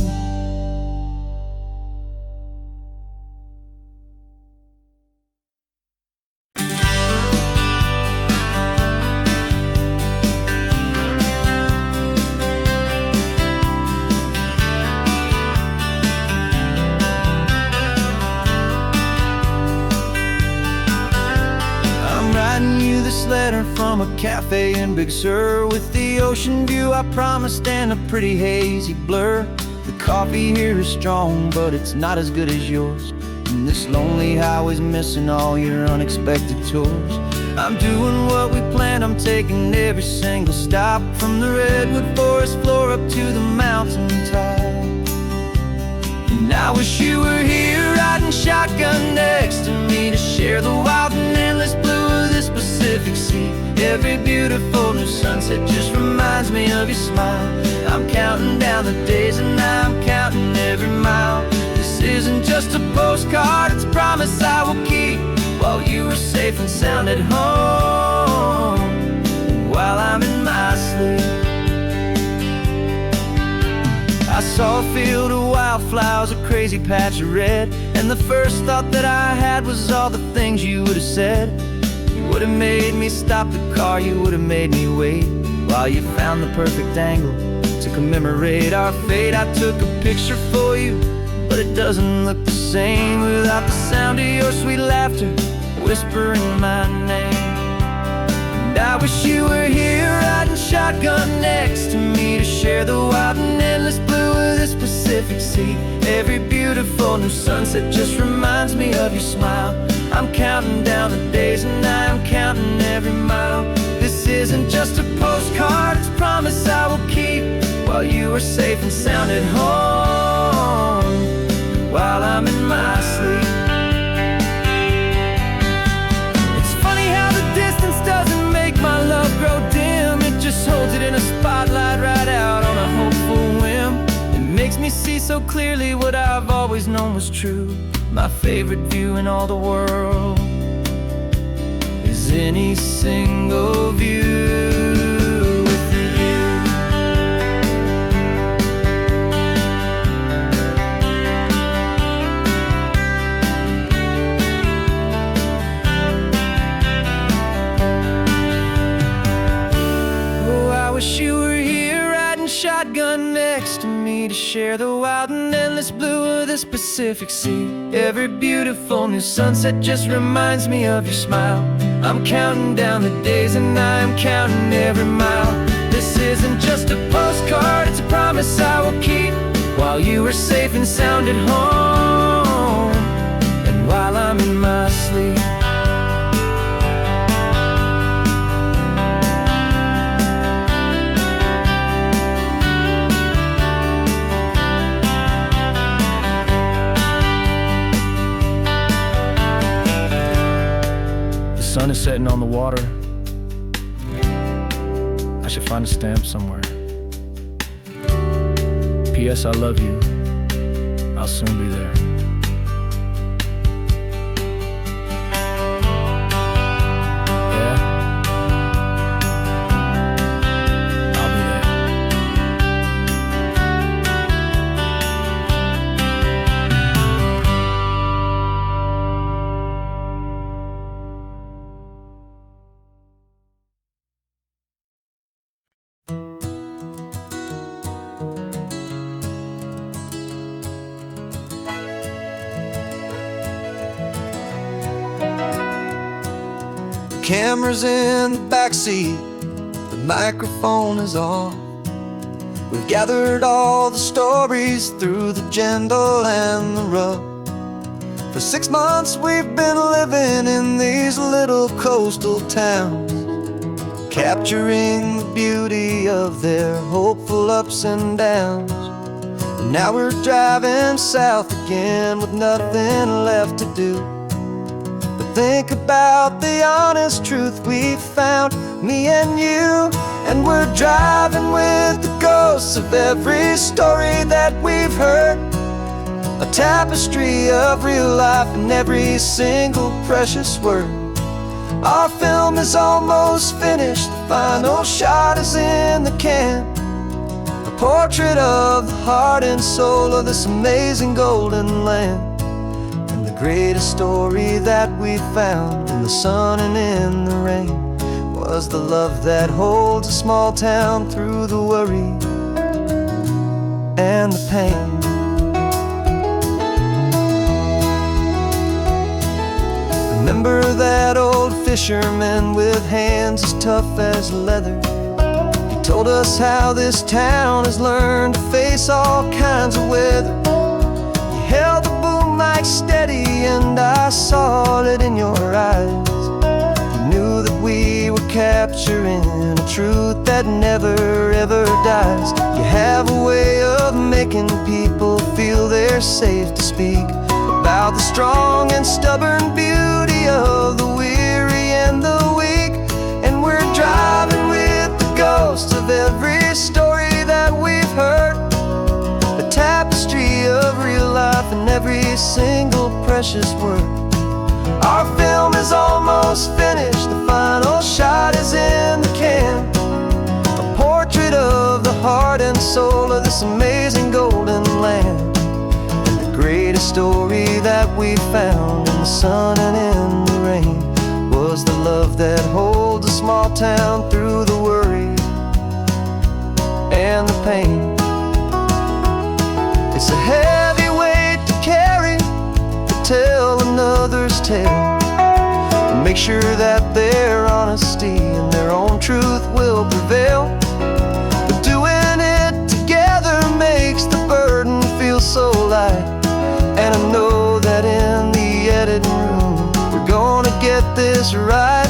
This letter from a cafe in Big Sur, with the ocean view I promised and a pretty hazy blur. The coffee here is strong, but it's not as good as yours, and this lonely highway's missing all your unexpected tours. I'm doing what we planned, I'm taking every single stop, from the redwood forest floor up to the mountain top. And I wish you were here riding shotgun next to me, to share the wild and endless blue of this Pacific Sea. Every beautiful new sunset just reminds me of your smile. I'm counting down the days and I'm counting every mile. This isn't just a postcard, it's a promise I will keep, while you are safe and sound at home, while I'm in my sleep. I saw a field of wildflowers, a crazy patch of red, and the first thought that I had was all the things you would have said. You would have made me stop the car, you would have made me wait, while you found the perfect angle to commemorate our fate. I took a picture for you, but it doesn't look the same without the sound of your sweet laughter whispering my name. And I wish you were here riding shotgun next to me, to share the wild and endless blue of this Pacific Sea. Every beautiful new sunset just reminds me of your smile. I'm counting down the days and I'm counting every mile. This isn't just a postcard, it's a promise I will keep, while you are safe and sound at home, while I'm in my sleep. It's funny how the distance doesn't make my love grow dim, it just holds it in a spotlight right out on a hopeful whim. It makes me see so clearly what I've always known was true. My favorite view in all the world is any single view with you. Oh, I wish you were here riding shotgun next to me, to share the wild and endless blue of this Pacific Sea. Every beautiful new sunset just reminds me of your smile. I'm counting down the days and I'm counting every mile. This isn't just a postcard, it's a promise I will keep, while you are safe and sound at home, and while I'm in my sleep. The sun is setting on the water. I should find a stamp somewhere. P.S. I love you. I'll soon be there. Yeah? I'll be there. camera's in the backseat, the microphone is on. We've gathered all the stories through the gentle and the rough. For 6 months we've been living in these little coastal towns, capturing the beauty of their hopeful ups and downs. And now we're driving south again with nothing left to do but think about the honest truth we found, me and you. And we're driving with the ghosts of every story that we've heard, a tapestry of real life in every single precious word. Our film is almost finished, the final shot is in the can, a portrait of the heart and soul of this amazing golden land. And the greatest story that we found in the sun and in the rain was the love that holds a small town through the worry and the pain. Remember that old fisherman with hands as tough as leather? He told us how this town has learned to face all kinds of weather. You held the boom mic steady and I saw it in your eyes. You knew that we were capturing a truth that never ever dies. You have a way of making people feel they're safe to speak about the strong and stubborn beauty of the weary and the weak. And we're driving with the ghosts of every story that we've heard, a tapestry of real life in every single precious word. Our film is almost finished, the final shot is in the can, a portrait of the heart and soul of this amazing golden land. Greatest story that we found in the sun and in the rain was the love that holds a small town through the worry and the pain. It's a heavy weight to carry, to tell another's tale, and make sure that their honesty and their own truth will prevail. But doing it together makes the burden feel so light. And I know that in the editing room we're gonna get this right.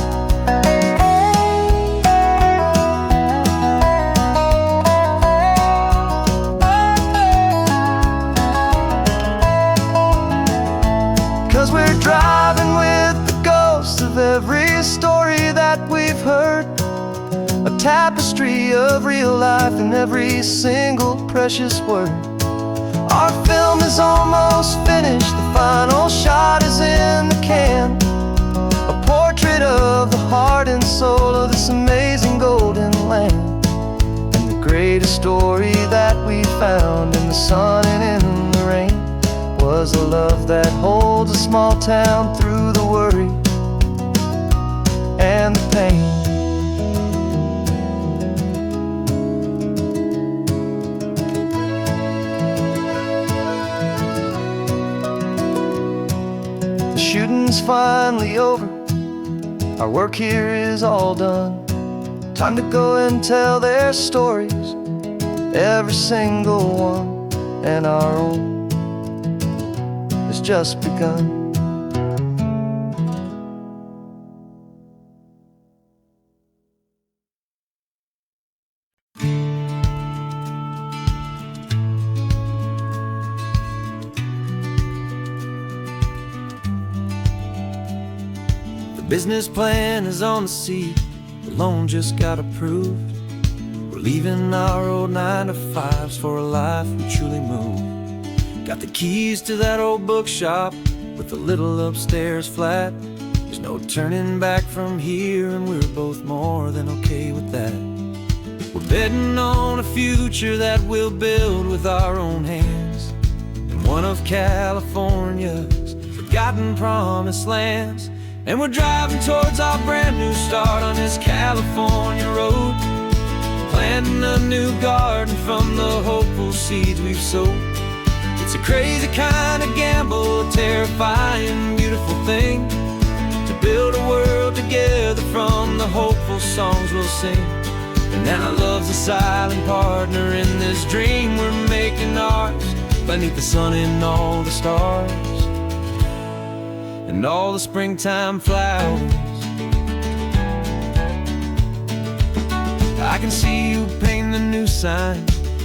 'Cause we're driving with the ghosts of every story that we've heard, a tapestry of real life in every single precious word. Our film is almost finished, the final shot is in the can, a portrait of the heart and soul of this amazing golden land. And the greatest story that we found in the sun and in the rain was the love that holds a small town through the worry and the pain. Shooting's finally over, our work here is all done. Time to go and tell their stories, every single one, and our own has just begun. Business plan is on the seat, the loan just got approved. We're leaving our old 9-to-5s for a life we truly move. Got the keys to that old bookshop with the little upstairs flat. There's no turning back from here, and we're both more than okay with that. We're betting on a future that we'll build with our own hands in one of California's forgotten promised lands. And we're driving towards our brand new start on this California road, planting a new garden from the hopeful seeds we've sowed. It's a crazy kind of gamble, a terrifying, beautiful thing, to build a world together from the hopeful songs we'll sing. And now love's a silent partner in this dream we're making ours, beneath the sun and all the stars and all the springtime flowers. I can see you paint the new sign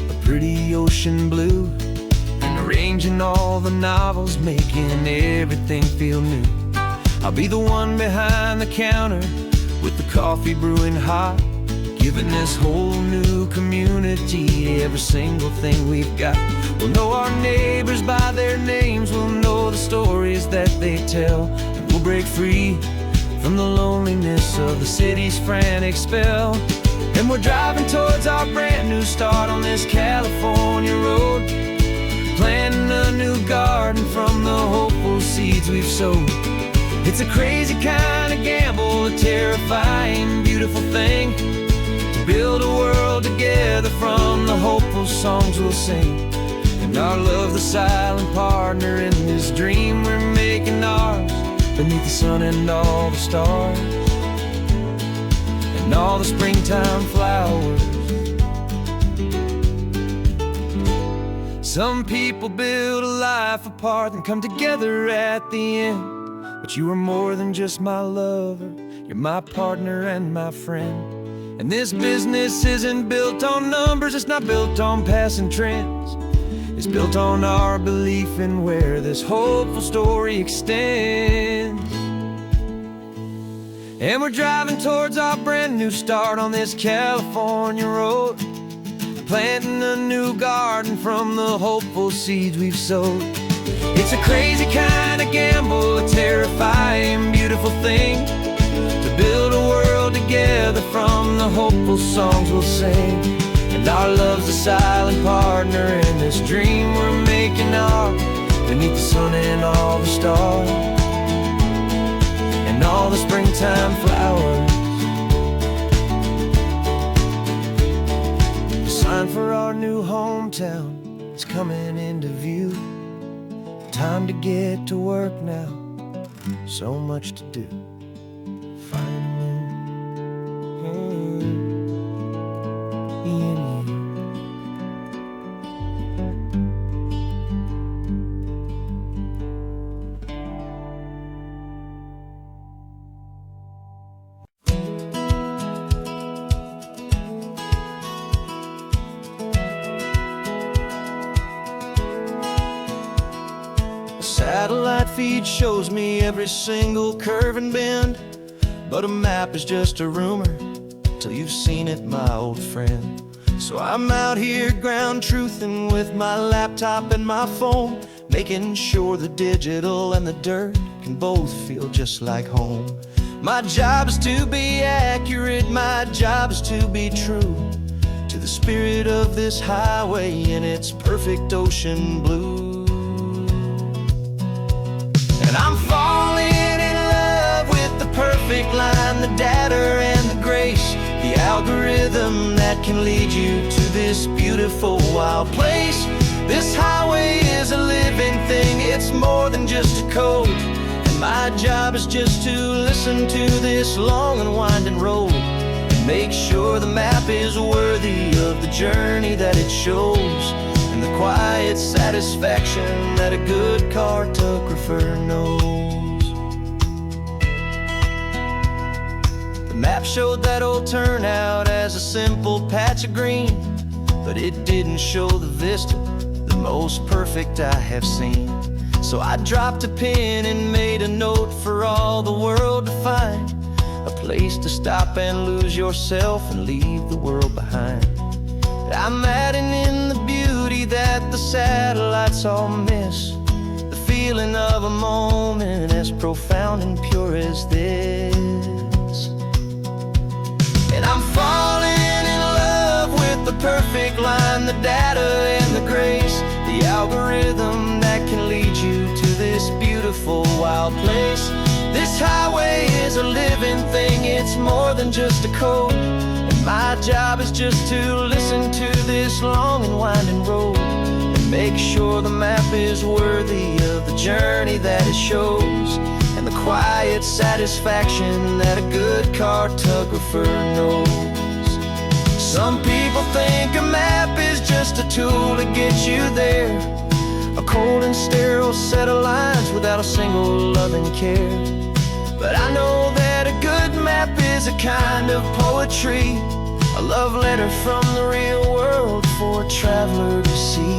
a pretty ocean blue, and arranging all the novels, making everything feel new. I'll be the one behind the counter with the coffee brewing hot, giving this whole new community every single thing we've got. We'll know our neighbors by their names, we'll know the stories that they tell, and we'll break free from the loneliness of the city's frantic spell. And we're driving towards our brand new start on this California road, planting a new garden from the hopeful seeds we've sowed. It's a crazy kind of gamble, a terrifying, beautiful thing, to build a world together from the hopeful songs we'll sing. And our love's the silent partner in this dream we're making ours, beneath the sun and all the stars and all the springtime flowers. Some people build a life apart and come together at the end, but you are more than just my lover, you're my partner and my friend. And this business isn't built on numbers, it's not built on passing trends. It's built on our belief in where this hopeful story extends. And we're driving towards our brand new start on this California road, planting a new garden from the hopeful seeds we've sowed. It's a crazy kind of gamble, a terrifying, beautiful thing, to build a world together from the hopeful songs we'll sing. And our love's a silent partner in this dream we're making ours, beneath the sun and all the stars and all the springtime flowers. The sign for our new hometown is coming into view. Time to get to work now, so much to do. Finding in you. Satellite feed shows me every single curve and bend, but a map is just a rumor till you've seen it, my old friend. So I'm out here ground truthing with my laptop and my phone, making sure the digital and the dirt can both feel just like home. My job is to be accurate, my job is to be true to the spirit of this highway in its perfect ocean blue. And I'm falling in love with the perfect line, the data and the grace, the algorithm that can lead you to this beautiful wild place. This highway is a living thing, it's more than just a code. And my job is just to listen to this long and winding road, and make sure the map is worthy of the journey that it shows, and the quiet satisfaction that a good cartographer knows. The map showed that old turnout as a simple patch of green, but it didn't show the vista, the most perfect I have seen. So I dropped a pin and made a note for all the world to find, a place to stop and lose yourself and leave the world behind. I'm adding in the beauty that the satellites all miss, the feeling of a moment as profound and pure as this. And I'm falling in love with the perfect line, the data and the grace, the algorithm that can lead you to this beautiful wild place. This highway is a living thing, it's more than just a code. My job is just to listen to this long and winding road, and make sure the map is worthy of the journey that it shows, and the quiet satisfaction that a good cartographer knows. Some people think a map is just a tool to get you there, a cold and sterile set of lines without a single loving care. But I know that a good map is a kind of poetry, a love letter from the real world for a traveler to see.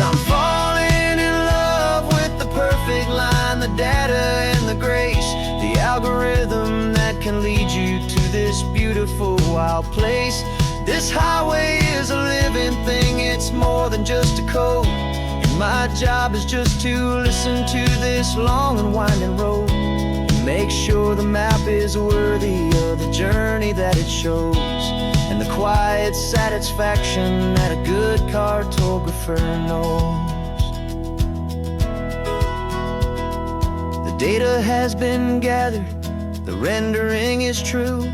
I'm falling in love with the perfect line, the data and the grace, the algorithm that can lead you to this beautiful wild place. This highway is a living thing, it's more than just a code, and my job is just to listen to this long and winding road and make sure the map is worthy of the journey that it shows, and the quiet satisfaction that a good cartographer knows. The data has been gathered, the rendering is true.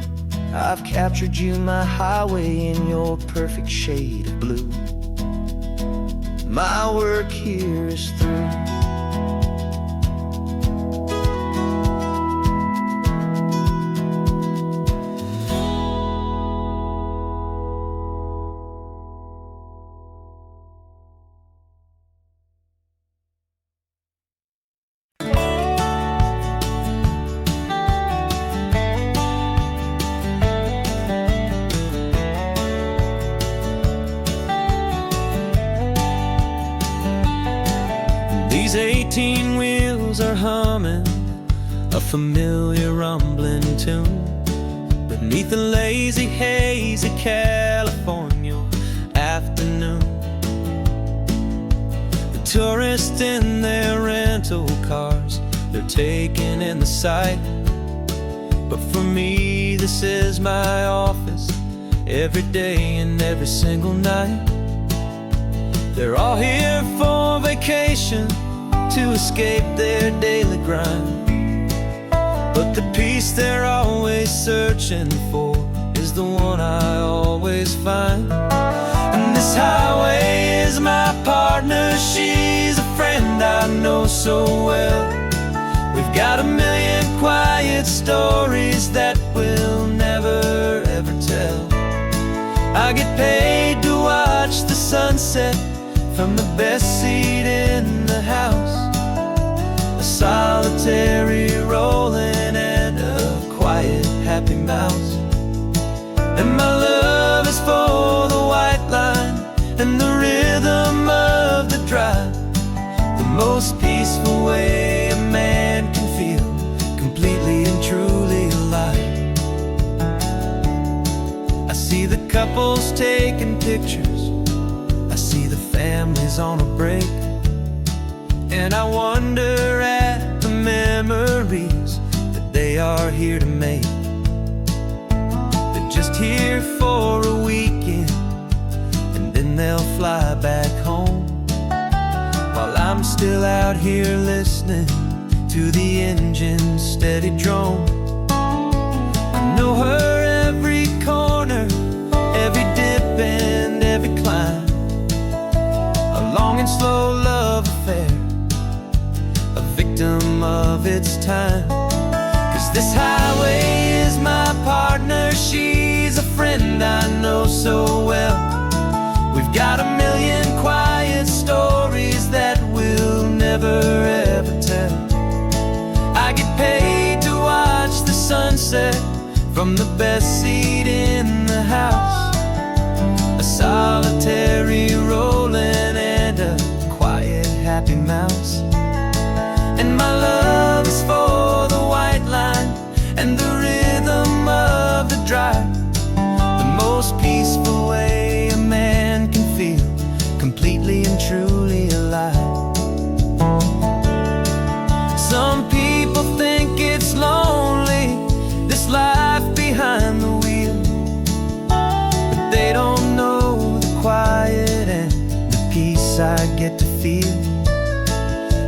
I've captured you, my highway, in your perfect shade of blue. My work here is through. These 18 wheels are humming a familiar rumbling tune beneath the lazy haze of California afternoon. The tourists in their rental cars, they're taking in the sight, but for me this is my office every day and every single night. They're all here for vacation, to escape their daily grind, but the peace they're always searching for is the one I always find. And this highway is my partner, she's a friend I know so well. We've got a million quiet stories that we'll never ever tell. I get paid to watch the sunset from the best seat in the house, a solitary rolling and a quiet happy mouse. And my love is for the white line and the rhythm of the drive, the most peaceful way a man can feel completely and truly alive. I see the couples taking pictures, families on a break, and I wonder at the memories that they are here to make. They're just here for a weekend and then they'll fly back home, while I'm still out here listening to the engine's steady drone. I know her every corner, every dip and every climb, a long and slow love affair, a victim of its time. 'Cause this highway is my partner, she's a friend I know so well. We've got a million quiet stories that we'll never ever tell. I get paid to watch the sunset from the best seat in the house, a solitary rolling and a quiet happy mouse. And my love is for the white line and the rhythm of the drive, the most peaceful way a man can feel completely and truly alive. Some people think it's lonely, this life behind the wheel, peace I get to feel.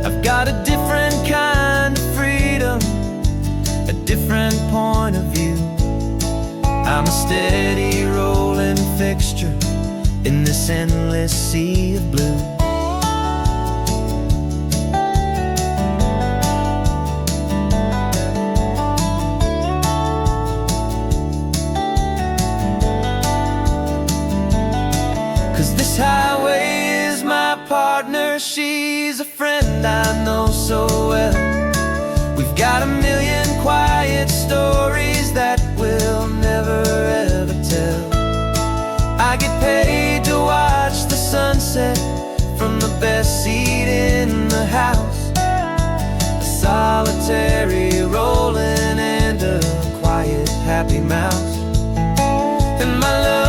I've got a different kind of freedom, a different point of view. I'm a steady rolling fixture in this endless sea of blue. Cause this highway is my partner, she's a friend I know so well. We've got a million quiet stories that we'll never ever tell. I get paid to watch the sunset from the best seat in the house, a solitary rolling and a quiet happy mouse. And my love